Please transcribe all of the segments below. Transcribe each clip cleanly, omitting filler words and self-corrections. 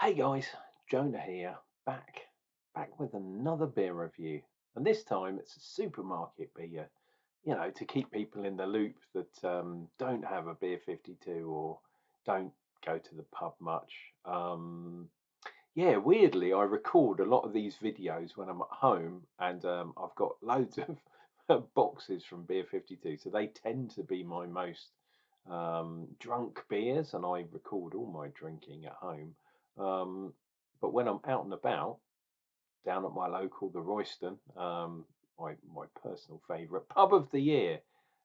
Hey guys, Jonah here, back with another beer review. And this time it's a supermarket beer, to keep people in the loop that don't have a beer 52 or don't go to the pub much. Yeah, weirdly, I record a lot of these videos when I'm at home, and I've got loads of boxes from Beer 52, so they tend to be my most drunk beers, and I record all my drinking at home. Um, but when I'm out and about, down at my local, the Royston, my personal favourite pub of the year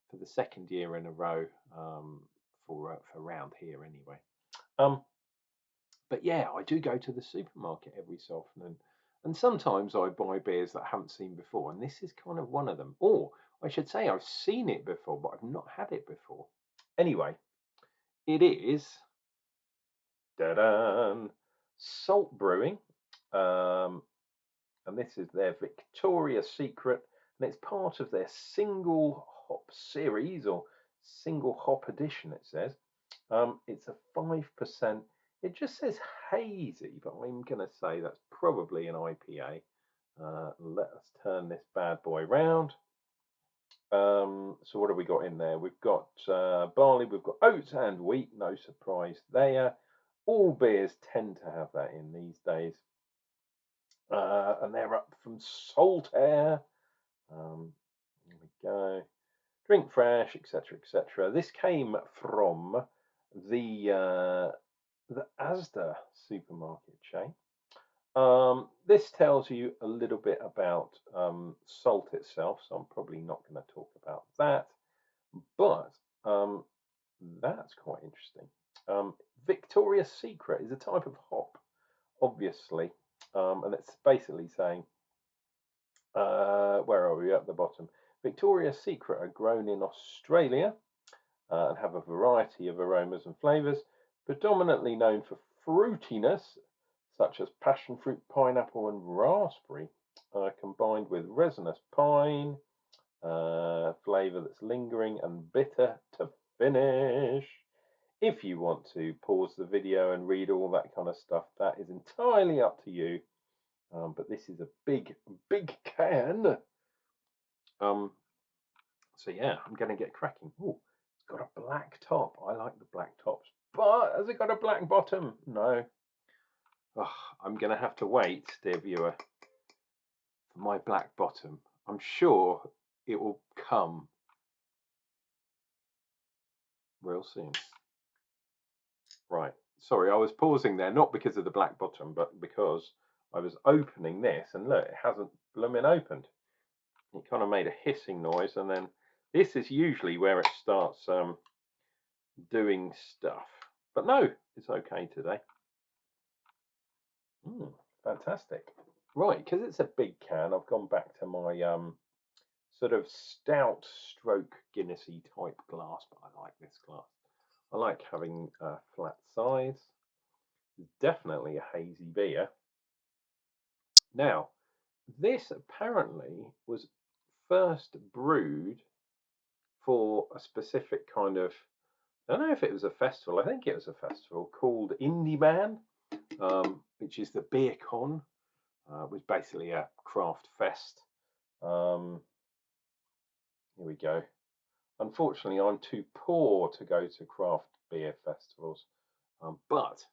for the second year in a row, for round here anyway. Um, but yeah, I do go to the supermarket every so often, and sometimes I buy beers that I haven't seen before, and this is kind of one of them. Or I should say I've seen it before, but I've not had it before. Anyway, it is Salt Brewing, um, and this is their Victoria's Secret, and it's part of their single hop series or single hop edition. It says it's a 5%. It just says hazy, but I'm going to say that's probably an IPA. Let us turn this bad boy round. So what have we got in there? We've got barley, we've got oats and wheat. No surprise there. All beers tend to have that in these days. And they're up from Saltaire. Here we go. Drink fresh, etc., etc. This came from the Asda supermarket chain. This tells you a little bit about salt itself, so I'm probably not going to talk about that, but that's quite interesting. Victoria's Secret is a type of hop, obviously, and it's basically saying, where are we at the bottom? Victoria's Secret are grown in Australia and have a variety of aromas and flavours, predominantly known for fruitiness, such as passion fruit, pineapple, and raspberry, combined with resinous pine, flavour that's lingering and bitter to finish. If you want to pause the video and read all that kind of stuff, that is entirely up to you. But this is a big can. So yeah, I'm going to get cracking. Oh, it's got a black top. I like the black tops. But has it got a black bottom? No. Oh, I'm going to have to wait, dear viewer, for my black bottom. I'm sure it will come real soon. Right. Sorry, I was pausing there, not because of the black bottom, but because I was opening this, and look, it hasn't blooming opened. It kind of made a hissing noise, and then this is usually where it starts doing stuff. But no, it's okay today. Fantastic. Right, because it's a big can, I've gone back to my sort of stout stroke Guinnessy type glass, but I like this glass. I like having flat sides. It's definitely a hazy beer. Now, this apparently was first brewed for a specific kind of, I don't know if it was a festival, I think it was a festival called Indie Man, which is the beer con. Was basically a craft fest. Here we go. Unfortunately, I'm too poor to go to craft beer festivals, but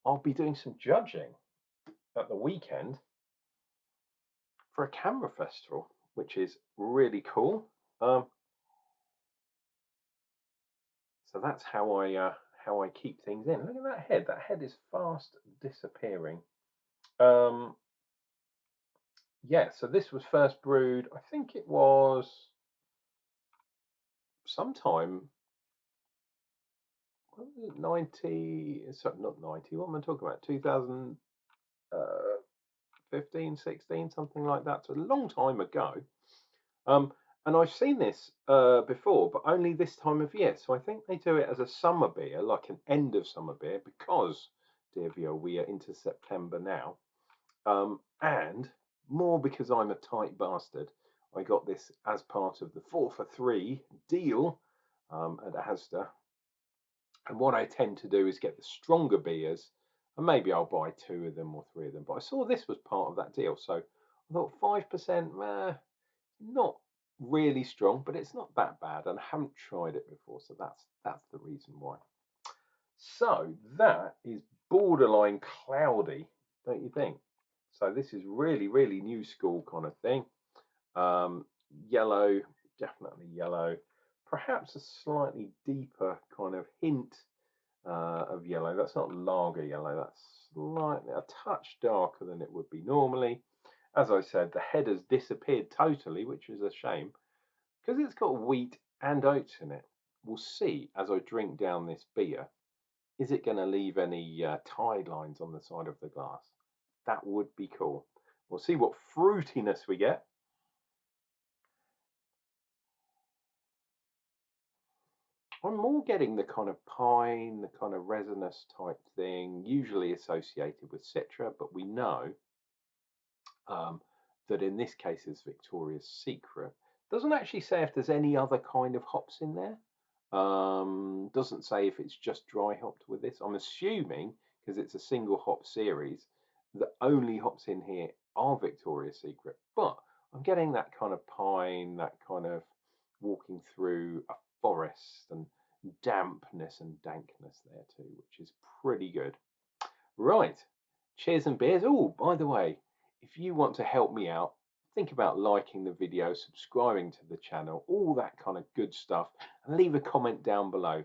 I'll be doing some judging at the weekend for a camera festival, which is really cool. So that's how I keep things in. Look at that head. That head is fast disappearing. Yeah, so this was first brewed, I think it was sometime, what was it, 90, sorry, not 90, what am I talking about? 2015, 16, something like that. So a long time ago. And I've seen this before, but only this time of year. So I think they do it as a summer beer, like an end of summer beer, because, dear viewer, we are into September now. And more because I'm a tight bastard, I got this as part of the 4 for 3 deal at Asda. And what I tend to do is get the stronger beers, and maybe I'll buy 2 of them or 3 of them. But I saw this was part of that deal, so I thought 5%, not really strong, but it's not that bad, and I haven't tried it before, so that's the reason why. So that is borderline cloudy, don't you think? So this is really, really new school kind of thing. Yellow, definitely yellow. Perhaps a slightly deeper kind of hint of yellow. That's not lager yellow. That's slightly a touch darker than it would be normally. As I said, the head has disappeared totally, which is a shame because it's got wheat and oats in it. We'll see as I drink down this beer. Is it going to leave any tide lines on the side of the glass? That would be cool. We'll see what fruitiness we get. I'm more getting the kind of pine, the kind of resinous type thing, usually associated with Citra, but we know that in this case is Victoria's Secret. Doesn't actually say if there's any other kind of hops in there. Doesn't say if it's just dry hopped with this. I'm assuming, because it's a single hop series, the only hops in here are Victoria's Secret. But I'm getting that kind of pine, that kind of walking through a forest and dampness and dankness there too, which is pretty good. Right, cheers and beers. Oh, by the way, if you want to help me out, think about liking the video, subscribing to the channel, all that kind of good stuff, and leave a comment down below.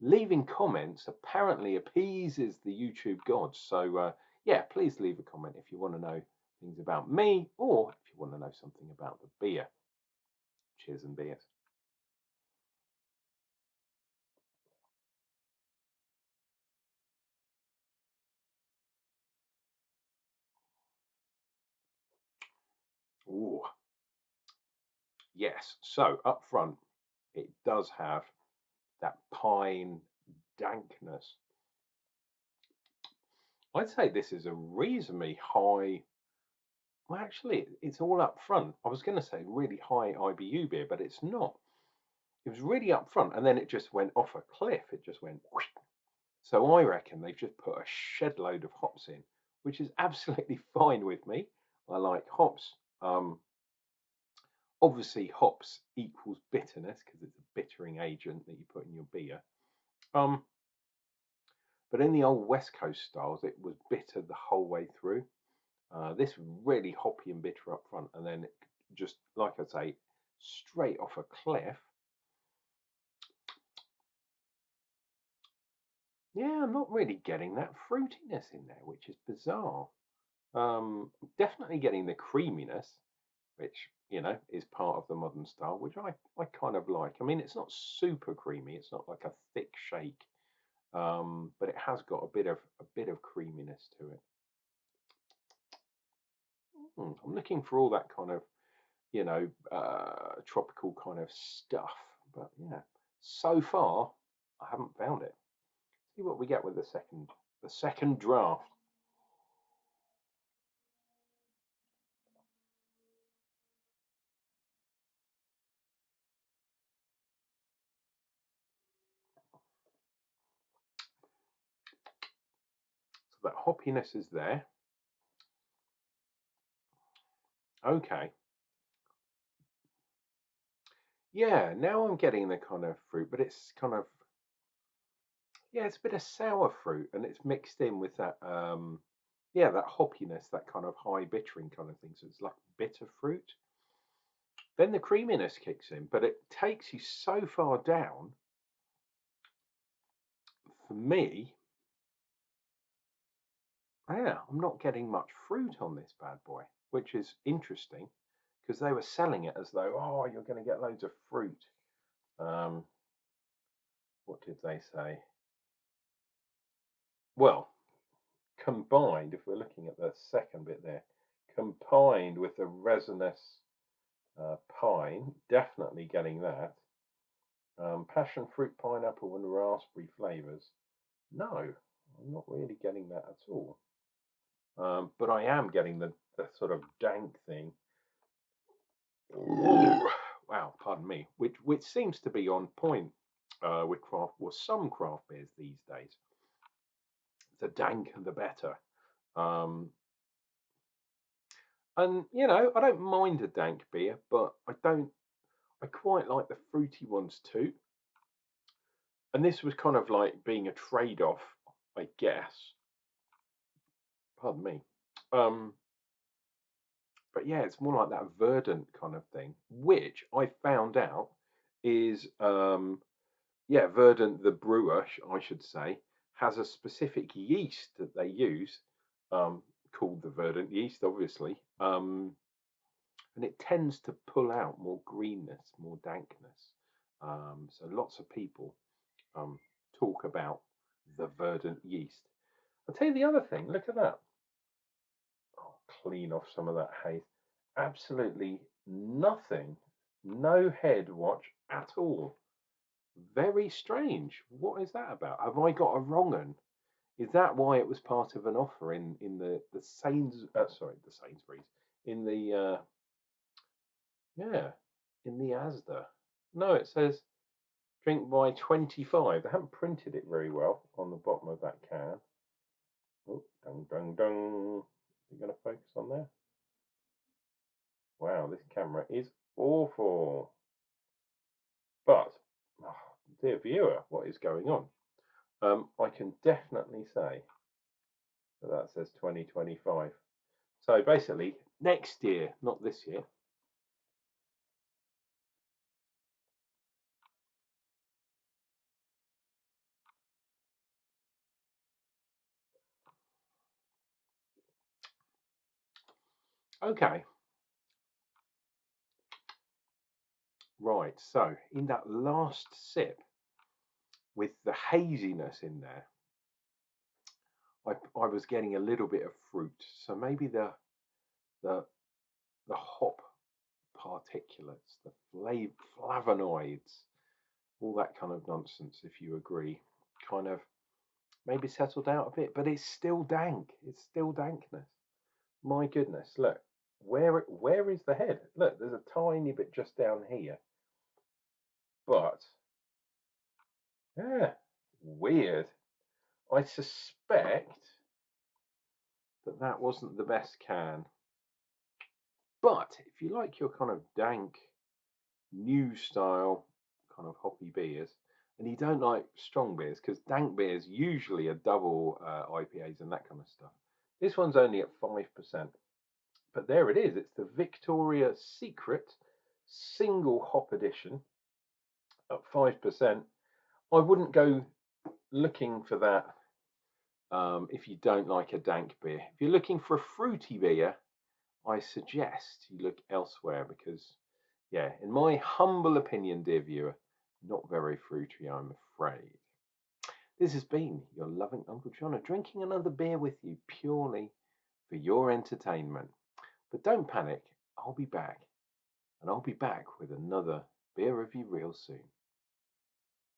Leaving comments apparently appeases the YouTube gods. So yeah, please leave a comment if you want to know things about me or if you want to know something about the beer. Cheers and beers. Ooh. Yes, so up front, it does have that pine dankness. I'd say this is a reasonably high. Well, actually, it's all up front. I was going to say really high IBU beer, but it's not. It was really up front, and then it just went off a cliff. It just went. Whoosh. So I reckon they've just put a shed load of hops in, which is absolutely fine with me. I like hops. Obviously, hops equals bitterness because it's a bittering agent that you put in your beer. But in the old West Coast styles, it was bitter the whole way through. This really hoppy and bitter up front, and then just like I say, straight off a cliff. Yeah, I'm not really getting that fruitiness in there, which is bizarre. Definitely getting the creaminess, which is part of the modern style, which I kind of like. I mean, it's not super creamy; it's not like a thick shake, but it has got a bit of creaminess to it. I'm looking for all that kind of tropical kind of stuff. But yeah, so far I haven't found it. See what we get with the second draft. So that hoppiness is there. Okay. Yeah, now I'm getting the kind of fruit, but it's kind of it's a bit of sour fruit and it's mixed in with that that hoppiness, that kind of high bittering kind of thing. So it's like bitter fruit. Then the creaminess kicks in, but it takes you so far down. For me, I'm not getting much fruit on this bad boy, which is interesting because they were selling it as though, oh, you're going to get loads of fruit. What did they say? Well, combined, if we're looking at the second bit there, combined with the resinous pine, definitely getting that. Passion fruit, pineapple, and raspberry flavors. No, I'm not really getting that at all. But I am getting the sort of dank thing. Ooh, wow, pardon me, which seems to be on point with craft, well, some craft beers these days. The danker the better. Um, and you know, I don't mind a dank beer, but I quite like the fruity ones too. And this was kind of like being a trade-off, I guess. Pardon me. Um, but yeah, it's more like that verdant kind of thing, which I found out is yeah, Verdant, the brewer, I should say, has a specific yeast that they use, called the Verdant yeast, obviously, and it tends to pull out more greenness, more dankness. So lots of people um, talk about the Verdant yeast. I'll tell you the other thing. Look at that. I'll clean off some of that haze. Absolutely nothing. No head watch at all. Very strange. What is that about? Have I got a wrong un? Is that why it was part of an offer in the Sainsbury's, in the yeah, in the Asda? No, it says drink by 25. They haven't printed it very well on the bottom of that can. Oh, dung dung dung. You going to focus on there? Wow, this camera is awful. But oh, dear viewer, what is going on? I can definitely say that says 2025. So basically, next year, not this year. Okay, right. So in that last sip, with the haziness in there, I was getting a little bit of fruit. So maybe the the hop particulates, the flavonoids, all that kind of nonsense, if you agree, kind of maybe settled out a bit, but it's still dank. It's still dankness. My goodness, look, where is the head? Look, there's a tiny bit just down here, but yeah, weird. I suspect that that wasn't the best can, but if you like your kind of dank, new style kind of hoppy beers, and you don't like strong beers, because dank beers usually are double IPAs and that kind of stuff. This one's only at 5%. But there it is. It's the Victoria's Secret single hop edition at 5%. I wouldn't go looking for that if you don't like a dank beer. If you're looking for a fruity beer, I suggest you look elsewhere because, yeah, in my humble opinion, dear viewer, not very fruity, I'm afraid. This has been your loving Uncle Jonna drinking another beer with you purely for your entertainment. But don't panic, I'll be back. And I'll be back with another beer review real soon.